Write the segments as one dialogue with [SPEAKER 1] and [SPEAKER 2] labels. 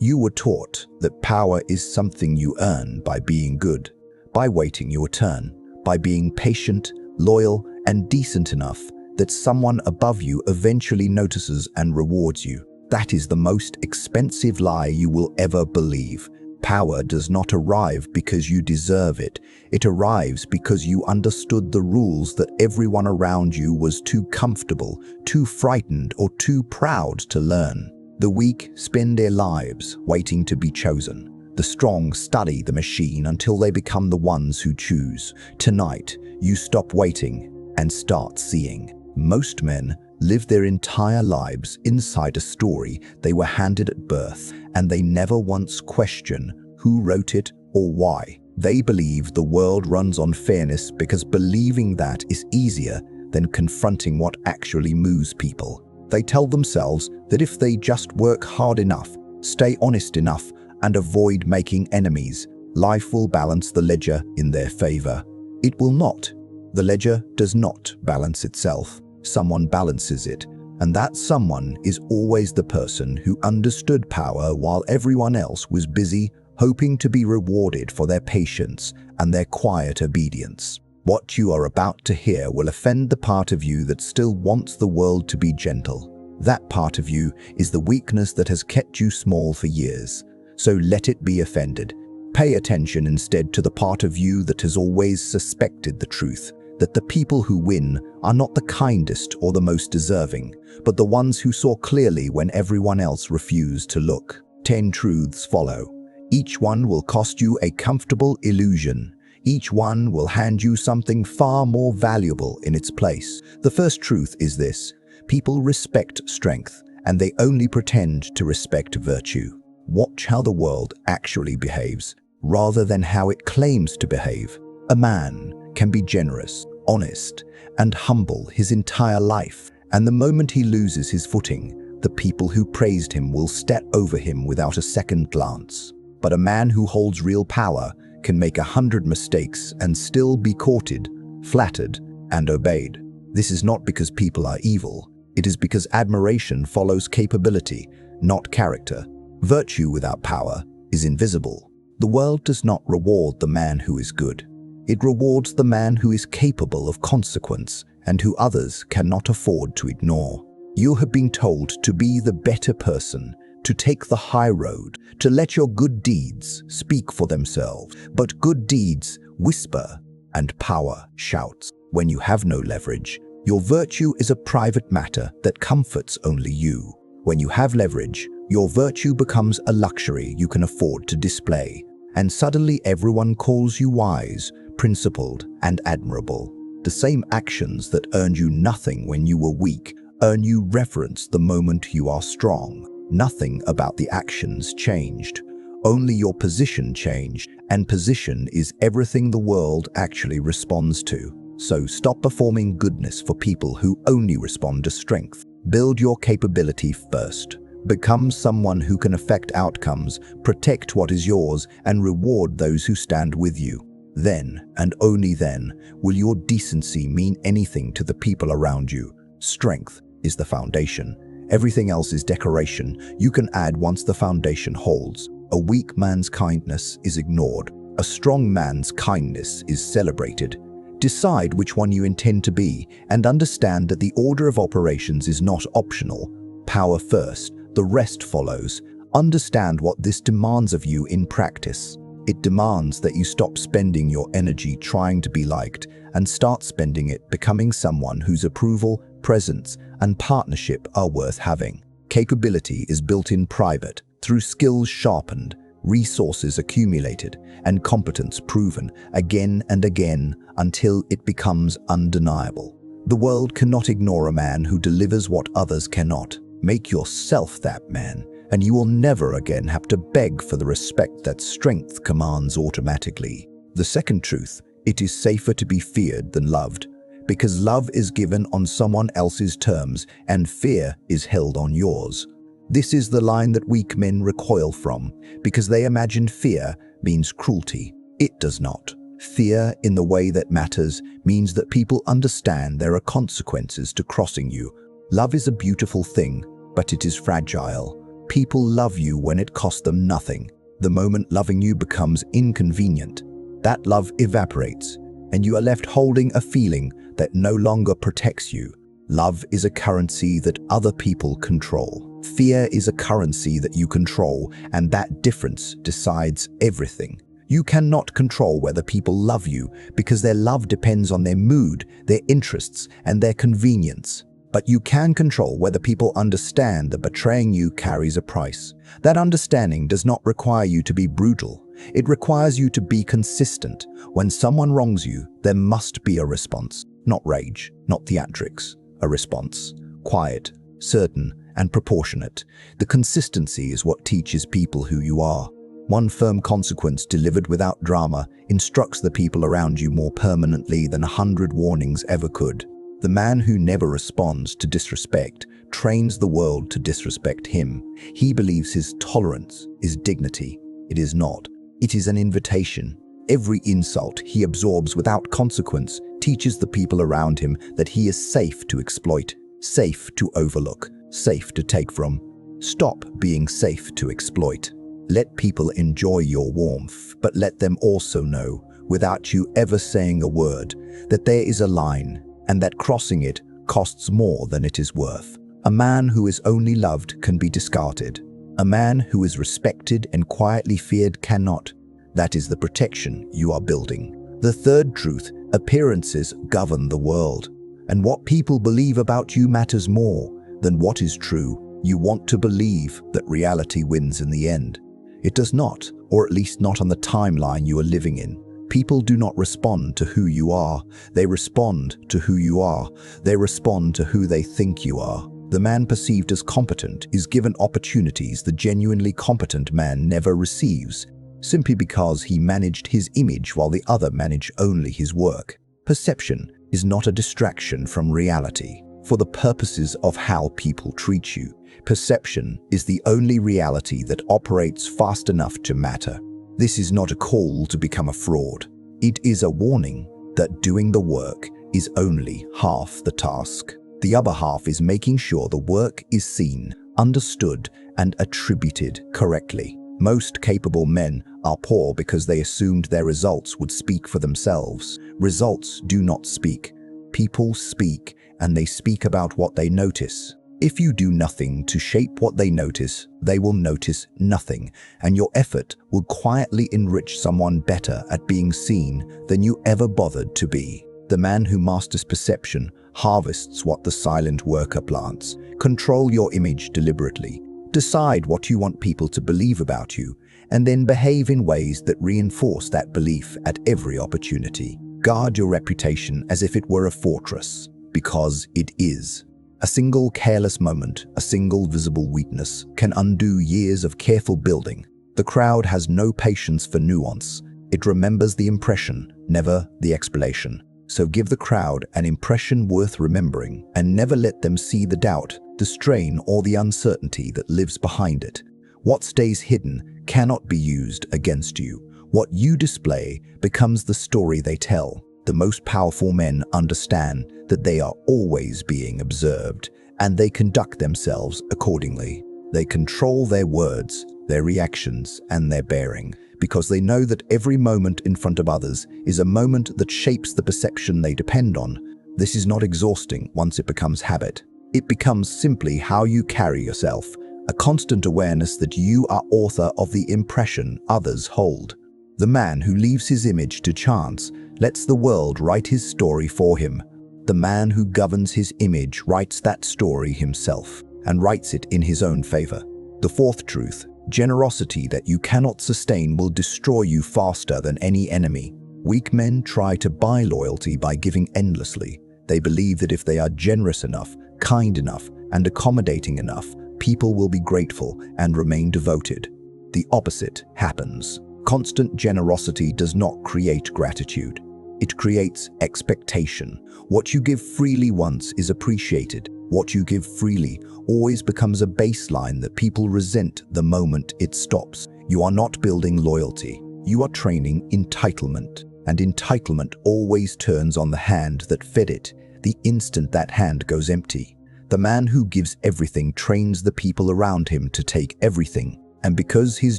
[SPEAKER 1] You were taught that power is something you earn by being good, by waiting your turn, by being patient, loyal, and decent enough that someone above you eventually notices and rewards you. That is the most expensive lie you will ever believe. Power does not arrive because you deserve it. It arrives because you understood the rules that everyone around you was too comfortable, too frightened, or too proud to learn. The weak spend their lives waiting to be chosen. The strong study the machine until they become the ones who choose. Tonight, you stop waiting and start seeing. Most men live their entire lives inside a story they were handed at birth, and they never once question who wrote it or why. They believe the world runs on fairness because believing that is easier than confronting what actually moves people. They tell themselves that if they just work hard enough, stay honest enough, and avoid making enemies, life will balance the ledger in their favor. It will not. The ledger does not balance itself. Someone balances it, and that someone is always the person who understood power while everyone else was busy hoping to be rewarded for their patience and their quiet obedience. What you are about to hear will offend the part of you that still wants the world to be gentle. That part of you is the weakness that has kept you small for years. So let it be offended. Pay attention instead to the part of you that has always suspected the truth, that the people who win are not the kindest or the most deserving, but the ones who saw clearly when everyone else refused to look. 10 truths follow. Each one will cost you a comfortable illusion. Each one will hand you something far more valuable in its place. The first truth is this: people respect strength, and they only pretend to respect virtue. Watch how the world actually behaves, rather than how it claims to behave. A man can be generous, honest, and humble his entire life, and the moment he loses his footing, the people who praised him will step over him without a second glance. But a man who holds real power can make 100 mistakes and still be courted, flattered, and obeyed. This is not because people are evil. It is because admiration follows capability, not character. Virtue without power is invisible. The world does not reward the man who is good. It rewards the man who is capable of consequence and who others cannot afford to ignore. You have been told to be the better person, to take the high road, to let your good deeds speak for themselves. But good deeds whisper and power shouts. When you have no leverage, your virtue is a private matter that comforts only you. When you have leverage, your virtue becomes a luxury you can afford to display, and suddenly everyone calls you wise, principled, and admirable. The same actions that earned you nothing when you were weak earn you reverence the moment you are strong. Nothing about the actions changed. Only your position changed, and position is everything the world actually responds to. So stop performing goodness for people who only respond to strength. Build your capability first. Become someone who can affect outcomes, protect what is yours, and reward those who stand with you. Then, and only then, will your decency mean anything to the people around you. Strength is the foundation. Everything else is decoration you can add once the foundation holds. A weak man's kindness is ignored. A strong man's kindness is celebrated. Decide which one you intend to be, and understand that the order of operations is not optional. Power first, the rest follows. Understand what this demands of you in practice. It demands that you stop spending your energy trying to be liked and start spending it becoming someone whose approval, presence, and partnership are worth having. Capability is built in private, through skills sharpened, resources accumulated, and competence proven again and again until it becomes undeniable. The world cannot ignore a man who delivers what others cannot. Make yourself that man, and you will never again have to beg for the respect that strength commands automatically. The second truth: it is safer to be feared than loved, because love is given on someone else's terms and fear is held on yours. This is the line that weak men recoil from, because they imagine fear means cruelty. It does not. Fear, in the way that matters, means that people understand there are consequences to crossing you. Love is a beautiful thing, but it is fragile. People love you when it costs them nothing. The moment loving you becomes inconvenient, that love evaporates, and you are left holding a feeling that no longer protects you. Love is a currency that other people control. Fear is a currency that you control, and that difference decides everything. You cannot control whether people love you because their love depends on their mood, their interests, and their convenience. But you can control whether people understand that betraying you carries a price. That understanding does not require you to be brutal. It requires you to be consistent. When someone wrongs you, there must be a response. Not rage, not theatrics. A response. Quiet, certain, and proportionate. The consistency is what teaches people who you are. One firm consequence delivered without drama instructs the people around you more permanently than 100 warnings ever could. The man who never responds to disrespect trains the world to disrespect him. He believes his tolerance is dignity. It is not. It is an invitation. Every insult he absorbs without consequence teaches the people around him that he is safe to exploit, safe to overlook, safe to take from. Stop being safe to exploit. Let people enjoy your warmth, but let them also know, without you ever saying a word, that there is a line, and that crossing it costs more than it is worth. A man who is only loved can be discarded. A man who is respected and quietly feared cannot. That is the protection you are building. The third truth, appearances govern the world. And what people believe about you matters more than what is true. You want to believe that reality wins in the end. It does not, or at least not on the timeline you are living in. People do not respond to who you are. They respond to who you are. They respond to who they think you are. The man perceived as competent is given opportunities the genuinely competent man never receives, simply because he managed his image while the other managed only his work. Perception is not a distraction from reality for the purposes of how people treat you. Perception is the only reality that operates fast enough to matter. This is not a call to become a fraud. It is a warning that doing the work is only half the task. The other half is making sure the work is seen, understood, and attributed correctly. Most capable men are poor because they assumed their results would speak for themselves. Results do not speak. People speak, and they speak about what they notice. If you do nothing to shape what they notice, they will notice nothing, and your effort will quietly enrich someone better at being seen than you ever bothered to be. The man who masters perception harvests what the silent worker plants. Control your image deliberately. Decide what you want people to believe about you, and then behave in ways that reinforce that belief at every opportunity. Guard your reputation as if it were a fortress, because it is. A single careless moment, a single visible weakness, can undo years of careful building. The crowd has no patience for nuance. It remembers the impression, never the explanation. So give the crowd an impression worth remembering, and never let them see the doubt, the strain, or the uncertainty that lives behind it. What stays hidden cannot be used against you. What you display becomes the story they tell. The most powerful men understand that they are always being observed, and they conduct themselves accordingly. They control their words, their reactions, and their bearing, because they know that every moment in front of others is a moment that shapes the perception they depend on. This is not exhausting once it becomes habit. It becomes simply how you carry yourself, a constant awareness that you are author of the impression others hold. The man who leaves his image to chance lets the world write his story for him. The man who governs his image writes that story himself, and writes it in his own favor. The fourth truth, generosity that you cannot sustain will destroy you faster than any enemy. Weak men try to buy loyalty by giving endlessly. They believe that if they are generous enough, kind enough, and accommodating enough, people will be grateful and remain devoted. The opposite happens. Constant generosity does not create gratitude. It creates expectation. What you give freely once is appreciated. What you give freely always becomes a baseline that people resent the moment it stops. You are not building loyalty. You are training entitlement. And entitlement always turns on the hand that fed it the instant that hand goes empty. The man who gives everything trains the people around him to take everything, and because his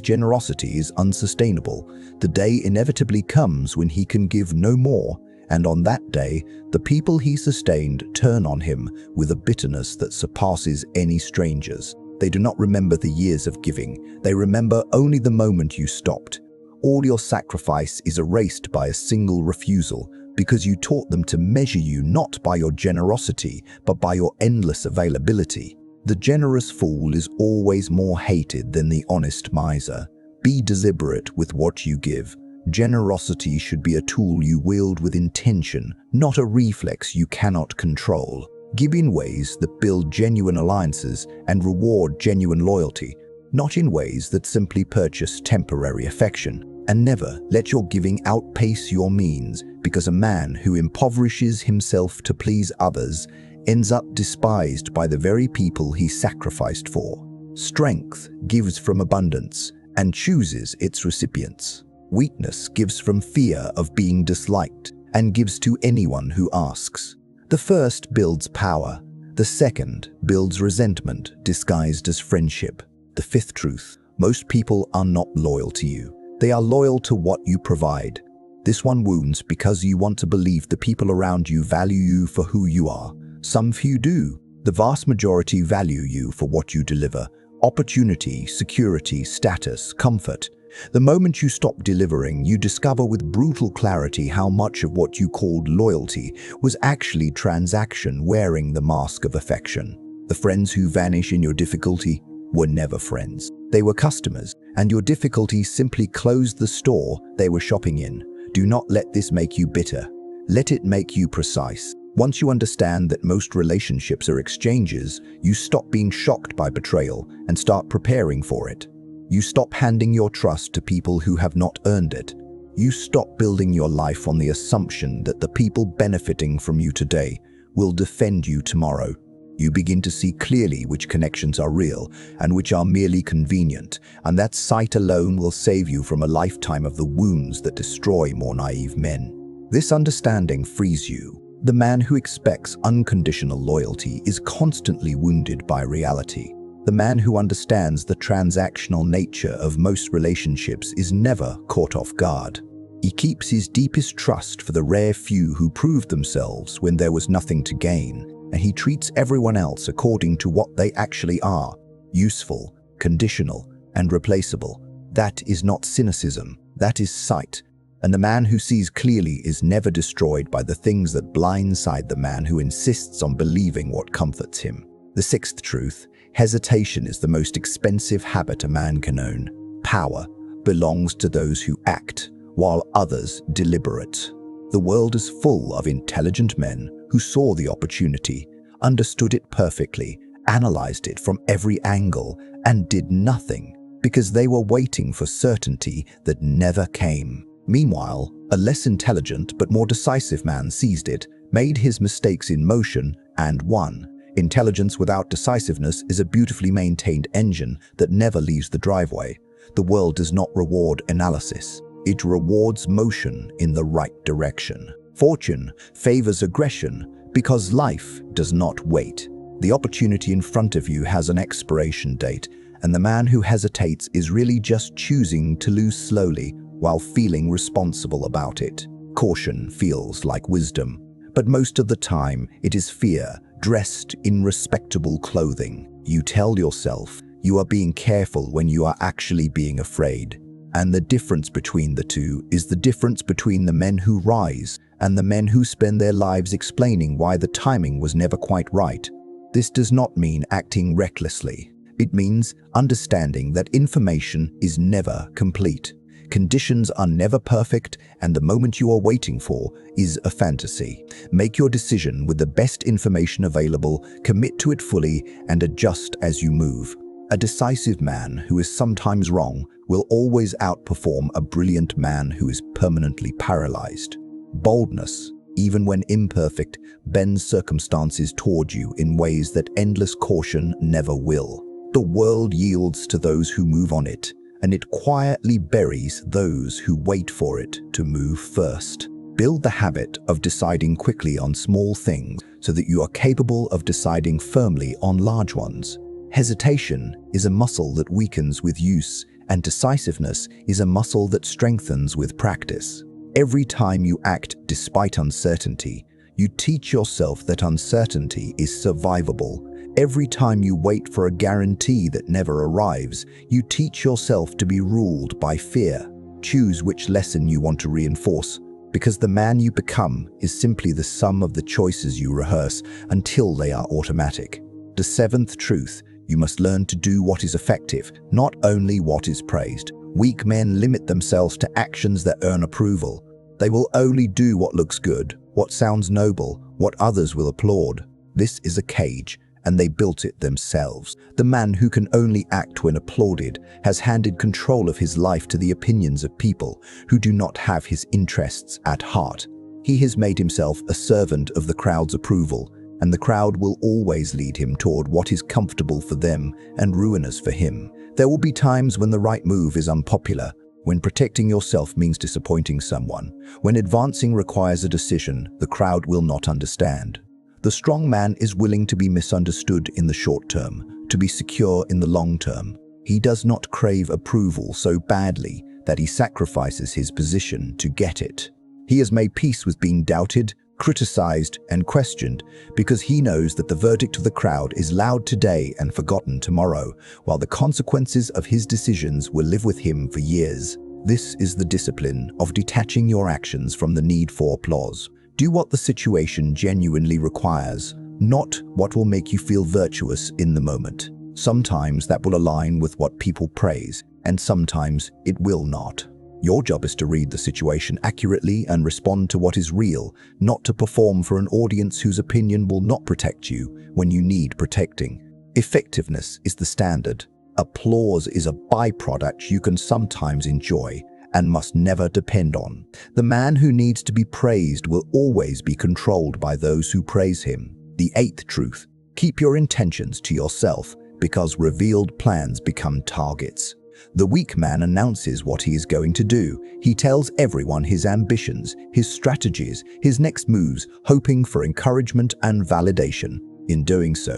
[SPEAKER 1] generosity is unsustainable, the day inevitably comes when he can give no more, and on that day, the people he sustained turn on him with a bitterness that surpasses any stranger's. They do not remember the years of giving, they remember only the moment you stopped. All your sacrifice is erased by a single refusal, because you taught them to measure you not by your generosity, but by your endless availability. The generous fool is always more hated than the honest miser. Be deliberate with what you give. Generosity should be a tool you wield with intention, not a reflex you cannot control. Give in ways that build genuine alliances and reward genuine loyalty, not in ways that simply purchase temporary affection. And never let your giving outpace your means, because a man who impoverishes himself to please others ends up despised by the very people he sacrificed for. Strength gives from abundance and chooses its recipients. Weakness gives from fear of being disliked and gives to anyone who asks. The first builds power. The second builds resentment disguised as friendship. The fifth truth: most people are not loyal to you. They are loyal to what you provide. This one wounds because you want to believe the people around you value you for who you are. Some few do. The vast majority value you for what you deliver: opportunity, security, status, comfort. The moment you stop delivering, you discover with brutal clarity how much of what you called loyalty was actually transaction wearing the mask of affection. The friends who vanish in your difficulty were never friends. They were customers, and your difficulty simply closed the store they were shopping in. Do not let this make you bitter. Let it make you precise. Once you understand that most relationships are exchanges, you stop being shocked by betrayal and start preparing for it. You stop handing your trust to people who have not earned it. You stop building your life on the assumption that the people benefiting from you today will defend you tomorrow. You begin to see clearly which connections are real and which are merely convenient, and that sight alone will save you from a lifetime of the wounds that destroy more naive men. This understanding frees you. The man who expects unconditional loyalty is constantly wounded by reality. The man who understands the transactional nature of most relationships is never caught off guard. He keeps his deepest trust for the rare few who proved themselves when there was nothing to gain, and he treats everyone else according to what they actually are: useful, conditional, and replaceable. That is not cynicism, that is sight. And the man who sees clearly is never destroyed by the things that blindside the man who insists on believing what comforts him. The sixth truth: hesitation is the most expensive habit a man can own. Power belongs to those who act, while others deliberate. The world is full of intelligent men who saw the opportunity, understood it perfectly, analyzed it from every angle, and did nothing because they were waiting for certainty that never came. Meanwhile, a less intelligent but more decisive man seized it, made his mistakes in motion, and won. Intelligence without decisiveness is a beautifully maintained engine that never leaves the driveway. The world does not reward analysis. It rewards motion in the right direction. Fortune favors aggression because life does not wait. The opportunity in front of you has an expiration date, and the man who hesitates is really just choosing to lose slowly while feeling responsible about it. Caution feels like wisdom, but most of the time it is fear dressed in respectable clothing. You tell yourself you are being careful when you are actually being afraid. And the difference between the two is the difference between the men who rise and the men who spend their lives explaining why the timing was never quite right. This does not mean acting recklessly. It means understanding that information is never complete. Conditions are never perfect, and the moment you are waiting for is a fantasy. Make your decision with the best information available, commit to it fully, and adjust as you move. A decisive man who is sometimes wrong will always outperform a brilliant man who is permanently paralyzed. Boldness, even when imperfect, bends circumstances toward you in ways that endless caution never will. The world yields to those who move on it, and it quietly buries those who wait for it to move first. Build the habit of deciding quickly on small things so that you are capable of deciding firmly on large ones. Hesitation is a muscle that weakens with use, and decisiveness is a muscle that strengthens with practice. Every time you act despite uncertainty, you teach yourself that uncertainty is survivable. Every time you wait for a guarantee that never arrives, you teach yourself to be ruled by fear. Choose which lesson you want to reinforce, because the man you become is simply the sum of the choices you rehearse until they are automatic. The seventh truth: you must learn to do what is effective, not only what is praised. Weak men limit themselves to actions that earn approval. They will only do what looks good, what sounds noble, what others will applaud. This is a cage, and they built it themselves. The man who can only act when applauded has handed control of his life to the opinions of people who do not have his interests at heart. He has made himself a servant of the crowd's approval, and the crowd will always lead him toward what is comfortable for them and ruinous for him. There will be times when the right move is unpopular, when protecting yourself means disappointing someone, when advancing requires a decision the crowd will not understand. The strong man is willing to be misunderstood in the short term, to be secure in the long term. He does not crave approval so badly that he sacrifices his position to get it. He has made peace with being doubted, criticized, and questioned because he knows that the verdict of the crowd is loud today and forgotten tomorrow, while the consequences of his decisions will live with him for years. This is the discipline of detaching your actions from the need for applause. Do what the situation genuinely requires, not what will make you feel virtuous in the moment. Sometimes that will align with what people praise, and sometimes it will not. Your job is to read the situation accurately and respond to what is real, not to perform for an audience whose opinion will not protect you when you need protecting. Effectiveness is the standard. Applause is a byproduct you can sometimes enjoy and must never depend on. The man who needs to be praised will always be controlled by those who praise him. The eighth truth: keep your intentions to yourself, because revealed plans become targets. The weak man announces what he is going to do. He tells everyone his ambitions, his strategies, his next moves, hoping for encouragement and validation. In doing so,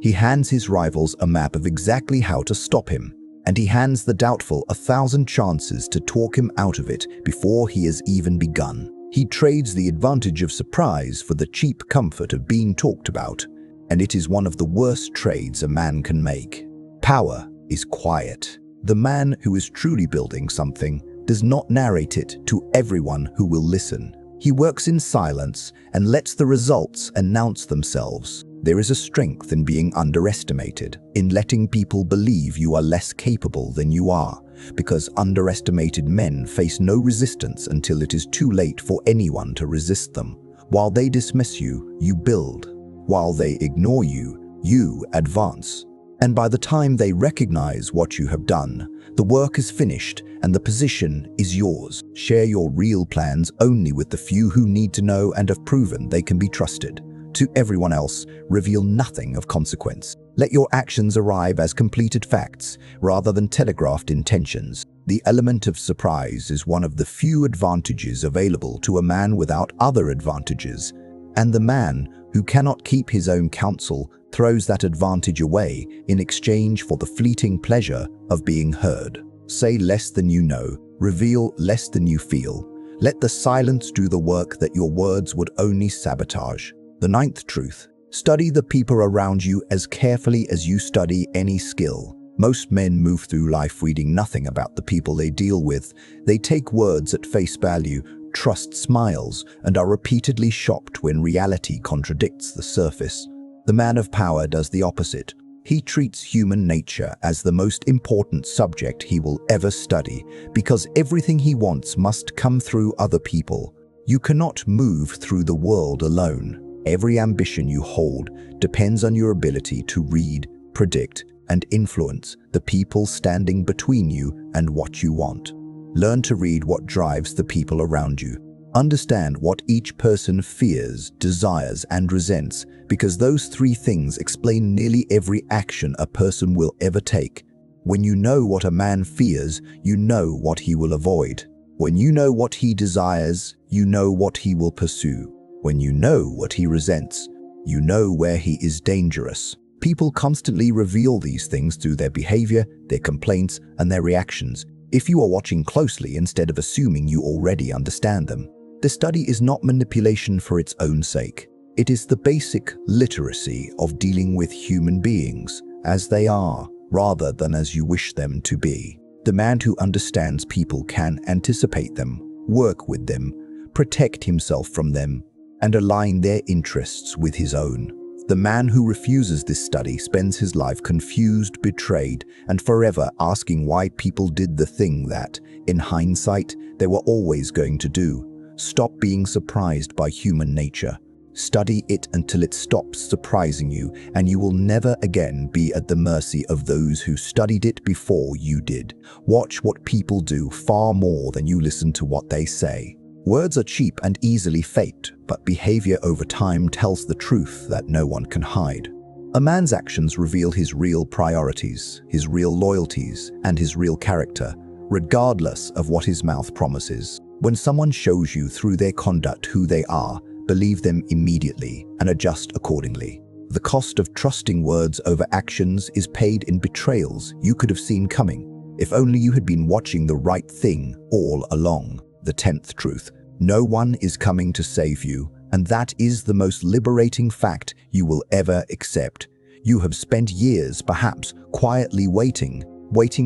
[SPEAKER 1] he hands his rivals a map of exactly how to stop him, and he hands the doubtful 1,000 chances to talk him out of it before he has even begun. He trades the advantage of surprise for the cheap comfort of being talked about, and it is one of the worst trades a man can make. Power is quiet. The man who is truly building something does not narrate it to everyone who will listen. He works in silence and lets the results announce themselves. There is a strength in being underestimated, in letting people believe you are less capable than you are, because underestimated men face no resistance until it is too late for anyone to resist them. While they dismiss you, you build. While they ignore you, you advance. And by the time they recognize what you have done, the work is finished and the position is yours. Share your real plans only with the few who need to know and have proven they can be trusted. To everyone else, reveal nothing of consequence. Let your actions arrive as completed facts rather than telegraphed intentions. The element of surprise is one of the few advantages available to a man without other advantages, and the man who cannot keep his own counsel throws that advantage away in exchange for the fleeting pleasure of being heard. Say less than you know, reveal less than you feel. Let the silence do the work that your words would only sabotage. The ninth truth: study the people around you as carefully as you study any skill. Most men move through life reading nothing about the people they deal with. They take words at face value, trust smiles, and are repeatedly shocked when reality contradicts the surface. The man of power does the opposite. He treats human nature as the most important subject he will ever study, because everything he wants must come through other people. You cannot move through the world alone. Every ambition you hold depends on your ability to read, predict, and influence the people standing between you and what you want. Learn to read what drives the people around you. Understand what each person fears, desires, and resents, because those three things explain nearly every action a person will ever take. When you know what a man fears, you know what he will avoid. When you know what he desires, you know what he will pursue. When you know what he resents, You know where he is dangerous. People constantly reveal these things through their behavior, their complaints, and their reactions. If you are watching closely instead of assuming you already understand them, the study is not manipulation for its own sake. It is the basic literacy of dealing with human beings as they are, rather than as you wish them to be. The man who understands people can anticipate them, work with them, protect himself from them, and align their interests with his own. The man who refuses this study spends his life confused, betrayed, and forever asking why people did the thing that, in hindsight, they were always going to do. Stop being surprised by human nature. Study it until it stops surprising you, and you will never again be at the mercy of those who studied it before you did. Watch what people do far more than you listen to what they say. Words are cheap and easily faked, but behavior over time tells the truth that no one can hide. A man's actions reveal his real priorities, his real loyalties, and his real character, regardless of what his mouth promises. When someone shows you through their conduct who they are, believe them immediately and adjust accordingly. The cost of trusting words over actions is paid in betrayals you could have seen coming, if only you had been watching the right thing all along. The 10th truth: no one is coming to save you, and that is the most liberating fact you will ever accept. You have spent years, perhaps, quietly waiting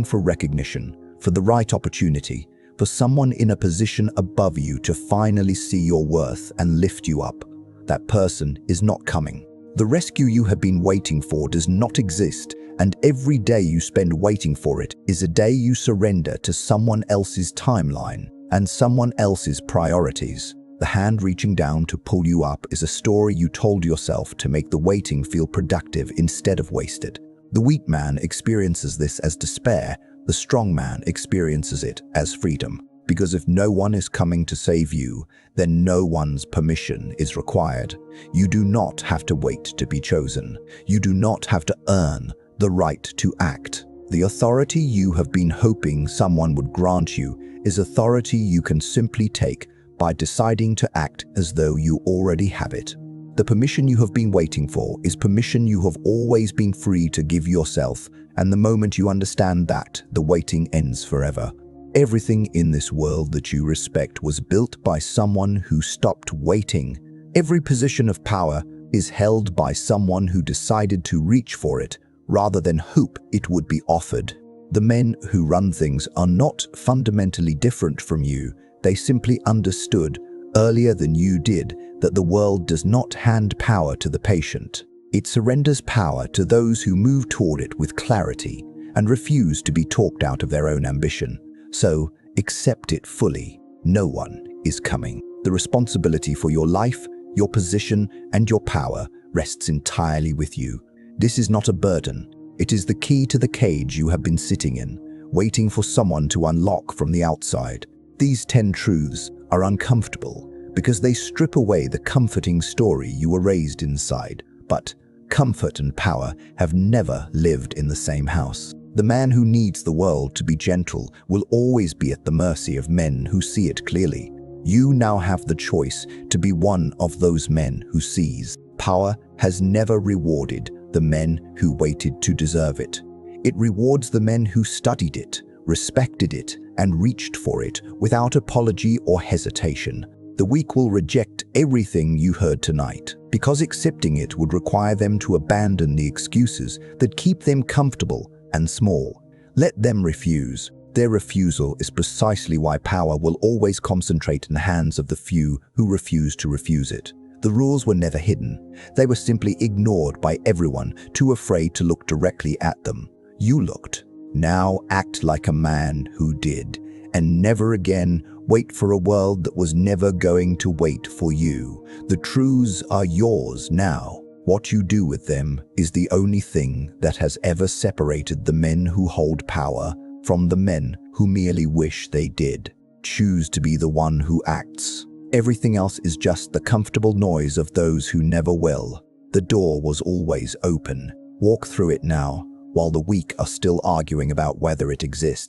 [SPEAKER 1] for recognition, for the right opportunity, for someone in a position above you to finally see your worth and lift you up. That person is not coming. The rescue you have been waiting for does not exist, and every day you spend waiting for it is a day you surrender to someone else's timeline and someone else's priorities. The hand reaching down to pull you up is a story you told yourself to make the waiting feel productive instead of wasted. The weak man experiences this as despair. The strong man experiences it as freedom. Because if no one is coming to save you, then no one's permission is required. You do not have to wait to be chosen. You do not have to earn the right to act. The authority you have been hoping someone would grant you is authority you can simply take by deciding to act as though you already have it. The permission you have been waiting for is permission you have always been free to give yourself, and the moment you understand that, the waiting ends forever. Everything in this world that you respect was built by someone who stopped waiting. Every position of power is held by someone who decided to reach for it rather than hope it would be offered. The men who run things are not fundamentally different from you. They simply understood, earlier than you did, that the world does not hand power to the patient. It surrenders power to those who move toward it with clarity and refuse to be talked out of their own ambition. So, accept it fully. No one is coming. The responsibility for your life, your position, and your power rests entirely with you. This is not a burden. It is the key to the cage you have been sitting in, waiting for someone to unlock from the outside. These 10 truths are uncomfortable because they strip away the comforting story you were raised inside. But comfort and power have never lived in the same house. The man who needs the world to be gentle will always be at the mercy of men who see it clearly. You now have the choice to be one of those men who sees. Power has never rewarded the men who waited to deserve it. It rewards the men who studied it, respected it, and reached for it without apology or hesitation. The weak will reject everything you heard tonight, because accepting it would require them to abandon the excuses that keep them comfortable and small. Let them refuse. Their refusal is precisely why power will always concentrate in the hands of the few who refuse to refuse it. The rules were never hidden. They were simply ignored by everyone, too afraid to look directly at them. You looked. Now act like a man who did, and never again wait for a world that was never going to wait for you. The truths are yours now. What you do with them is the only thing that has ever separated the men who hold power from the men who merely wish they did. Choose to be the one who acts. Everything else is just the comfortable noise of those who never will. The door was always open. Walk through it now, while the weak are still arguing about whether it exists.